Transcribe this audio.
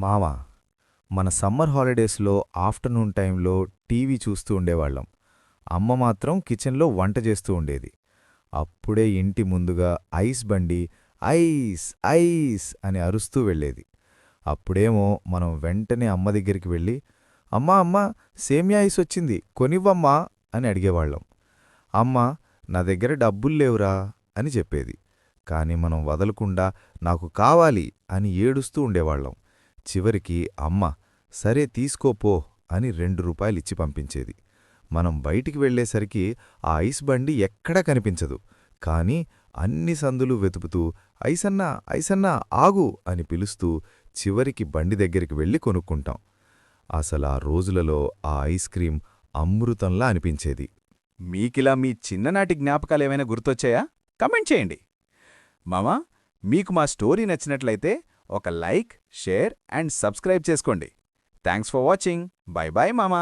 మావా, మన సమ్మర్ హాలిడేస్లో ఆఫ్టర్నూన్ టైంలో టీవీ చూస్తూ ఉండేవాళ్ళం. అమ్మ మాత్రం కిచెన్లో వంట చేస్తూ ఉండేది. అప్పుడే ఇంటి ముందుగా ఐస్ బండి ఐస్ ఐస్ అని అరుస్తూ వెళ్ళేది. అప్పుడేమో మనం వెంటనే అమ్మ దగ్గరికి వెళ్ళి, అమ్మా అమ్మా, సేమ్యా ఐస్ వచ్చింది, కొనివ్వమ్మా అని అడిగేవాళ్ళం. అమ్మ, నా దగ్గర డబ్బుల్లేవురా అని చెప్పేది. కాని మనం వదలకుండా నాకు కావాలి అని ఏడుస్తూ ఉండేవాళ్ళం. చివరికి అమ్మ, సరే తీసుకోపో అని 2 రూపాయలిచ్చి పంపించేది. మనం బయటికి వెళ్ళేసరికి ఆ ఐస్ బండి ఎక్కడా కనిపించదు. కాని అన్ని సందులు వెతుకుతూ ఐసన్నా ఐసన్నా ఆగు అని పిలుస్తూ చివరికి బండి దగ్గరికి వెళ్ళి కొనుక్కుంటాం. అసలా రోజులలో ఆ ఐస్ క్రీం అమృతంలా అనిపించేది. మీకిలా మీ చిన్ననాటి జ్ఞాపకాలేమైనా గుర్తొచ్చాయా? కమెంట్ చేయండి. మామా, మీకు మా స్టోరీ నచ్చినట్లయితే ఒక లైక్, షేర్ అండ్ సబ్స్క్రైబ్ చేసుకోండి. Thanks for watching. Bye bye మామా.